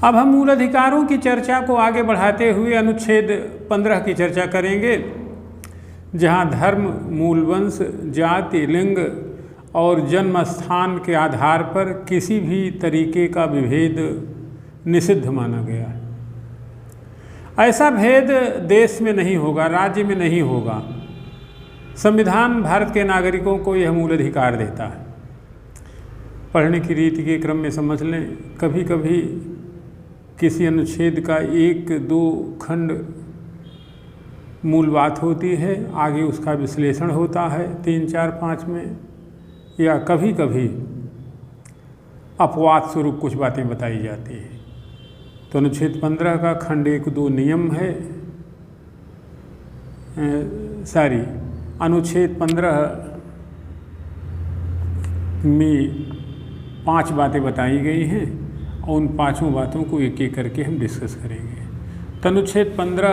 अब हम मूल अधिकारों की चर्चा को आगे बढ़ाते हुए अनुच्छेद 15 की चर्चा करेंगे, जहां धर्म, मूल वंश, जाति, लिंग और जन्म स्थान के आधार पर किसी भी तरीके का विभेद निषिद्ध माना गया है। ऐसा भेद देश में नहीं होगा, राज्य में नहीं होगा। संविधान भारत के नागरिकों को यह मूल अधिकार देता है। पढ़ने की रीति के क्रम में समझ लें, कभी कभी किसी अनुच्छेद का 1-2 खंड मूल बात होती है, आगे उसका विश्लेषण होता है 3, 4, 5 में, या कभी कभी अपवाद स्वरूप कुछ बातें बताई जाती हैं। तो अनुच्छेद 15 का खंड 1-2 नियम है, अनुच्छेद 15 में 5 बातें बताई गई हैं और उन 5 बातों को एक एक करके हम डिस्कस करेंगे। तो अनुच्छेद 15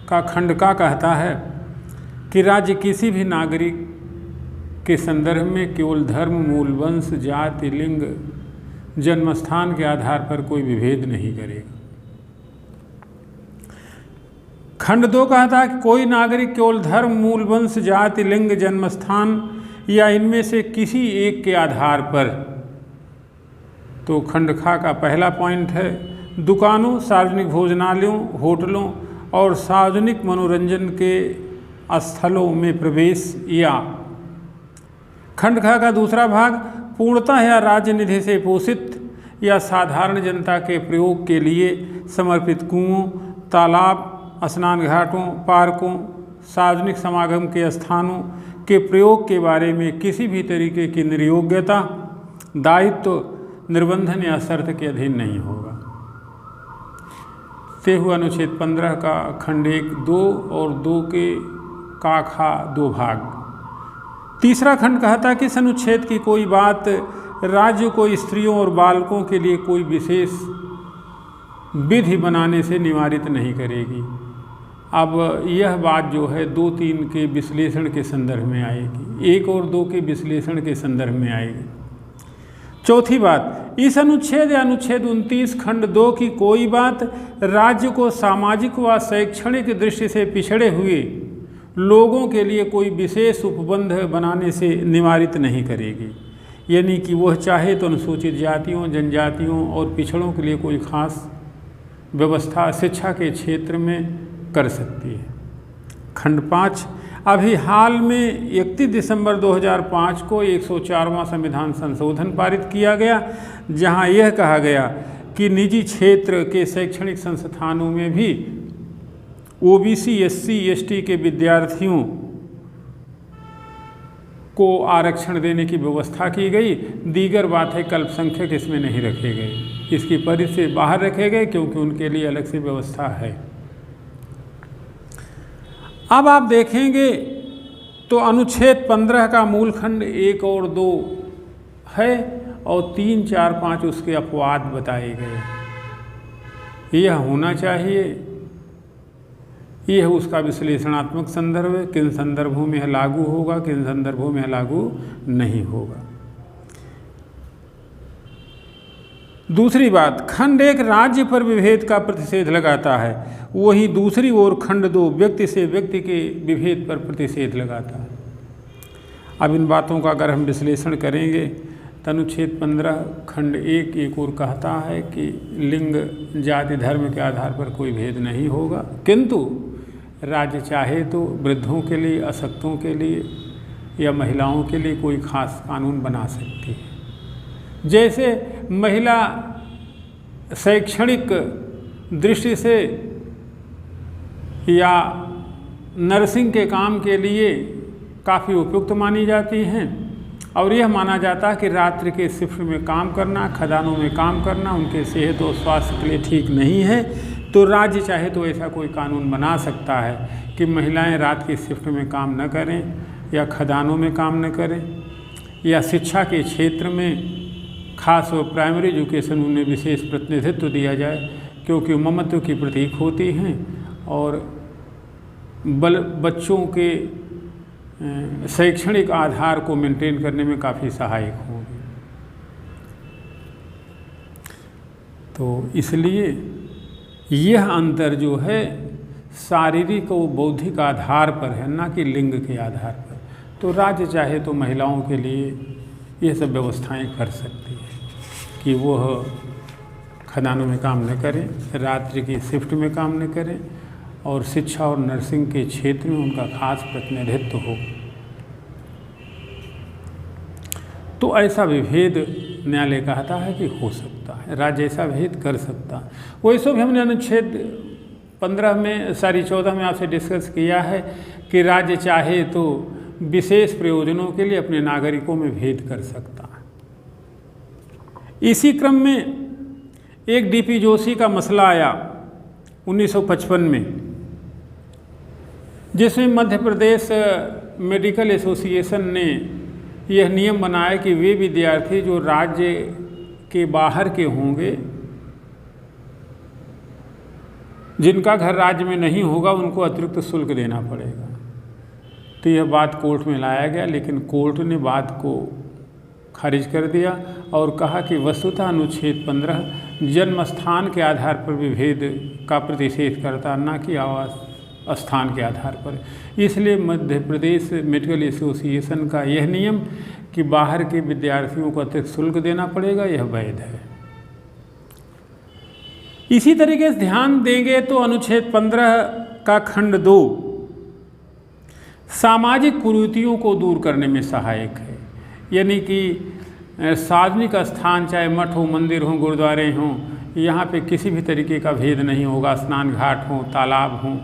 का खंड का कहता है कि राज्य किसी भी नागरिक के संदर्भ में केवल धर्म, मूल वंश, जाति, लिंग, जन्मस्थान के आधार पर कोई विभेद नहीं करेगा। खंड 2 कहता है कि कोई नागरिक केवल धर्म, मूल वंश, जाति, लिंग, जन्मस्थान या इनमें से किसी एक के आधार पर, तो खंड खा का पहला पॉइंट है, दुकानों, सार्वजनिक भोजनालयों, होटलों और सार्वजनिक मनोरंजन के स्थलों में प्रवेश, या खंड खा का दूसरा भाग, पूर्णतः या राज्य निधि से पोषित या साधारण जनता के प्रयोग के लिए समर्पित कुओं, तालाब, स्नान घाटों, पार्कों, सार्वजनिक समागम के स्थानों के प्रयोग के बारे में किसी भी तरीके की निर्योग्यता, दायित्व, निर्बंधन या शर्त के अधीन नहीं होगा। ते हुआ अनुच्छेद 15 का खंड 1, 2 और 2 के का खा 2 भाग। तीसरा खंड कहता है कि इस अनुच्छेद की कोई बात राज्य को स्त्रियों और बालकों के लिए कोई विशेष विधि बनाने से निवारित नहीं करेगी। अब यह बात जो है 2-3 के विश्लेषण के संदर्भ में आएगी, 1 और 2 के विश्लेषण के संदर्भ में आएगी। चौथी बात, इस अनुच्छेद या अनुच्छेद 29 खंड 2 की कोई बात राज्य को सामाजिक व शैक्षणिक दृष्टि से पिछड़े हुए लोगों के लिए कोई विशेष उपबंध बनाने से निवारित नहीं करेगी। यानी कि वह चाहे तो अनुसूचित जातियों, जनजातियों और पिछड़ों के लिए कोई खास व्यवस्था शिक्षा के क्षेत्र में कर सकती है। खंड 5, अभी हाल में 31 दिसंबर 2005 को 104वां संविधान संशोधन पारित किया गया, जहां यह कहा गया कि निजी क्षेत्र के शैक्षणिक संस्थानों में भी OBC, SC, ST के विद्यार्थियों को आरक्षण देने की व्यवस्था की गई। दीगर बात है कि अल्पसंख्यक इसमें नहीं रखे गए, इसकी परिधि से बाहर रखे गए क्योंकि उनके लिए अलग से व्यवस्था है। अब आप देखेंगे तो अनुच्छेद 15 का मूल खंड 1 और 2 है और 3, 4, 5 उसके अपवाद बताए गए। यह होना चाहिए, यह उसका विश्लेषणात्मक संदर्भ है, किन संदर्भों में यह लागू होगा, किन संदर्भों में यह लागू नहीं होगा। दूसरी बात, खंड 1 राज्य पर विभेद का प्रतिषेध लगाता है, वहीं दूसरी ओर खंड 2 व्यक्ति से व्यक्ति के विभेद पर प्रतिषेध लगाता है। अब इन बातों का अगर हम विश्लेषण करेंगे तो अनुच्छेद 15 खंड 1 एक और कहता है कि लिंग, जाति, धर्म के आधार पर कोई भेद नहीं होगा, किंतु राज्य चाहे तो वृद्धों के लिए, अशक्तों के लिए या महिलाओं के लिए कोई खास कानून बना सकती है। जैसे महिला शैक्षणिक दृष्टि से या नर्सिंग के काम के लिए काफ़ी उपयुक्त मानी जाती हैं और यह माना जाता है कि रात्रि के शिफ्ट में काम करना, खदानों में काम करना उनके सेहत और स्वास्थ्य के लिए ठीक नहीं है, तो राज्य चाहे तो ऐसा कोई कानून बना सकता है कि महिलाएं रात की शिफ्ट में काम न करें या खदानों में काम न करें, या शिक्षा के क्षेत्र में खास और प्राइमरी एजुकेशन उन्हें विशेष प्रतिनिधित्व दिया जाए क्योंकि ममत्व की प्रतीक होती हैं और बच्चों के शैक्षणिक आधार को मेंटेन करने में काफ़ी सहायक होंगे। तो इसलिए यह अंतर जो है शारीरिक और बौद्धिक आधार पर है, ना कि लिंग के आधार पर। तो राज्य चाहे तो महिलाओं के लिए ये सब व्यवस्थाएं कर सकती है कि वह खदानों में काम न करें, रात्रि की शिफ्ट में काम न करें और शिक्षा और नर्सिंग के क्षेत्र में उनका खास प्रतिनिधित्व हो। तो ऐसा विभेद न्यायालय कहता है कि हो सकता है, राज्य ऐसा भेद कर सकता है। वैसे भी हमने अनुच्छेद 14 में आपसे डिस्कस किया है कि राज्य चाहे तो विशेष प्रयोजनों के लिए अपने नागरिकों में भेद कर सकता है। इसी क्रम में एक डीपी जोशी का मसला आया 1955 में, जिसमें मध्य प्रदेश मेडिकल एसोसिएशन ने यह नियम बनाया कि वे विद्यार्थी जो राज्य के बाहर के होंगे, जिनका घर राज्य में नहीं होगा, उनको अतिरिक्त शुल्क देना पड़ेगा। तो यह बात कोर्ट में लाया गया, लेकिन कोर्ट ने बात को खारिज कर दिया और कहा कि वस्तुतः अनुच्छेद 15 जन्म स्थान के आधार पर विभेद का प्रतिषेध करता, न कि आवास स्थान के आधार पर। इसलिए मध्य प्रदेश मेडिकल एसोसिएशन का यह नियम कि बाहर के विद्यार्थियों को अतिरिक्त शुल्क देना पड़ेगा, यह वैध है। इसी तरीके से ध्यान देंगे तो अनुच्छेद 15 का खंड 2 सामाजिक कुरीतियों को दूर करने में सहायक है। यानी कि सार्वजनिक स्थान, चाहे मठ हो, मंदिर हो, गुरुद्वारे हों, यहाँ पे किसी भी तरीके का भेद नहीं होगा। स्नान घाट हों, तालाब हों,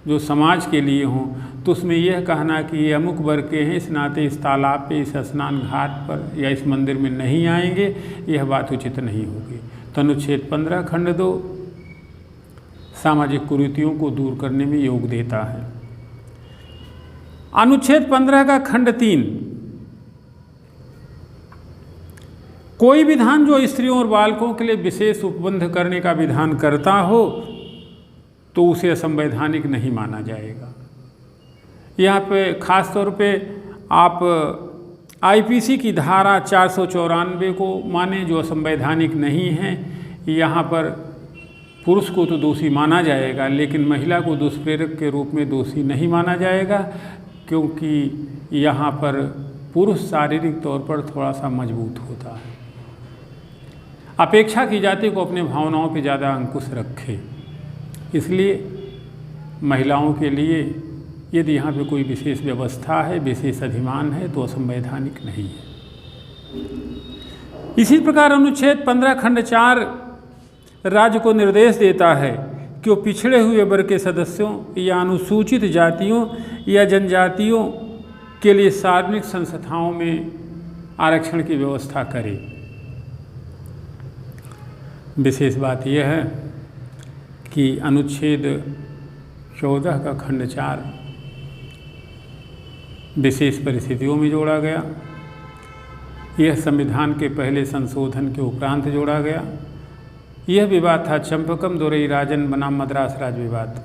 जो समाज के लिए हों, तो उसमें यह कहना कि ये अमुक वर्ग के हैं, इस नाते इस तालाब पे, इस स्नान घाट पर या इस मंदिर में नहीं आएंगे, यह बात उचित नहीं होगी। तो अनुच्छेद 15 खंड 2 सामाजिक कुरीतियों को दूर करने में योग देता है। अनुच्छेद 15 का खंड 3 कोई विधान जो स्त्रियों और बालकों के लिए विशेष उपबंध करने का विधान करता हो तो उसे असंवैधानिक नहीं माना जाएगा। यहाँ पे खास तौर पे आप आईपीसी की धारा 494 को माने, जो असंवैधानिक नहीं है। यहाँ पर पुरुष को तो दोषी माना जाएगा, लेकिन महिला को दुष्प्रेरक के रूप में दोषी नहीं माना जाएगा, क्योंकि यहाँ पर पुरुष शारीरिक तौर पर थोड़ा सा मजबूत होता है। अपेक्षा की जाती को अपने भावनाओं पर ज़्यादा अंकुश रखे, इसलिए महिलाओं के लिए यदि यहाँ पे कोई विशेष व्यवस्था है, विशेष अधिमान है, तो असंवैधानिक नहीं है। इसी प्रकार अनुच्छेद 15 खंड 4 राज्य को निर्देश देता है कि वो पिछड़े हुए वर्ग के सदस्यों या अनुसूचित जातियों या जनजातियों के लिए सार्वजनिक संस्थाओं में आरक्षण की व्यवस्था करे। विशेष बात यह है कि अनुच्छेद 14 का खंड 4 विशेष परिस्थितियों में जोड़ा गया। यह संविधान के पहले संशोधन के उपरांत जोड़ा गया। यह विवाद था चंपकम दोरई राजन बनाम मद्रास राज्य विवाद।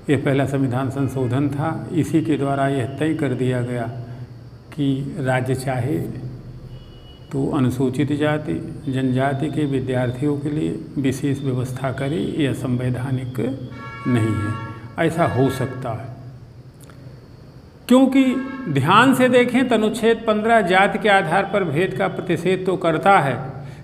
यह पहला संविधान संशोधन था। इसी के द्वारा यह तय कर दिया गया कि राज्य चाहे तो अनुसूचित जाति, जनजाति के विद्यार्थियों के लिए विशेष व्यवस्था करे, यह संवैधानिक नहीं है। ऐसा हो सकता है, क्योंकि ध्यान से देखें तो अनुच्छेद 15 जाति के आधार पर भेद का प्रतिषेध तो करता है,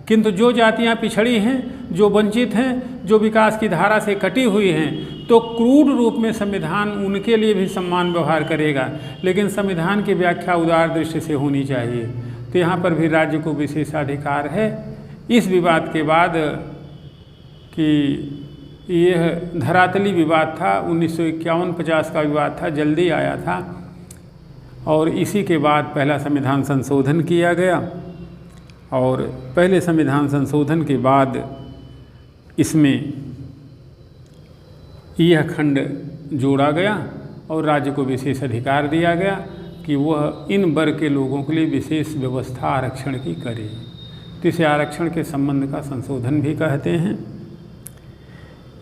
किंतु जो जातियां पिछड़ी हैं, जो वंचित हैं, जो विकास की धारा से कटी हुई हैं, तो क्रूर रूप में संविधान उनके लिए भी सम्मान व्यवहार करेगा। लेकिन संविधान की व्याख्या उदार दृष्टि से होनी चाहिए। तो यहाँ पर भी राज्य को विशेषाधिकार है। इस विवाद के बाद कि यह धरातली विवाद था, 1951-50 का विवाद था, जल्दी आया था, और इसी के बाद पहला संविधान संशोधन किया गया। और पहले संविधान संशोधन के बाद इसमें यह खंड जोड़ा गया और राज्य को विशेष अधिकार दिया गया कि वह इन वर्ग के लोगों के लिए विशेष व्यवस्था आरक्षण की करे। तो इसे आरक्षण के संबंध का संशोधन भी कहते हैं।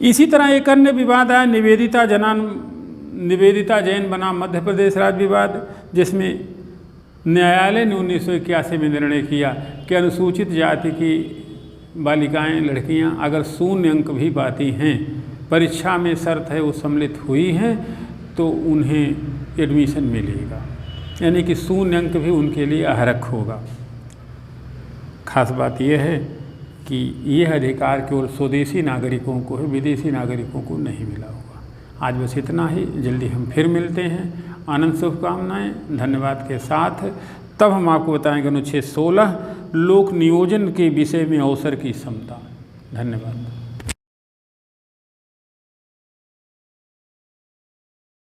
इसी तरह एक अन्य विवाद आया निवेदिता जैन बनाम मध्य प्रदेश राज्य विवाद, जिसमें न्यायालय ने 1981 में निर्णय किया कि अनुसूचित जाति की बालिकाएं, लड़कियां अगर 0 अंक भी पाती हैं, परीक्षा में शर्त है वो सम्मिलित हुई हैं, तो उन्हें एडमिशन मिलेगा, यानी कि 0 अंक भी उनके लिए अहरक होगा। खास बात यह है कि यह अधिकार केवल स्वदेशी नागरिकों को है, विदेशी नागरिकों को नहीं मिला होगा। आज बस इतना ही, जल्दी हम फिर मिलते हैं। आनंद शुभकामनाएं, धन्यवाद के साथ। तब हम आपको बताएंगे अनुच्छेद 16 लोक नियोजन के विषय में अवसर की समता। धन्यवाद।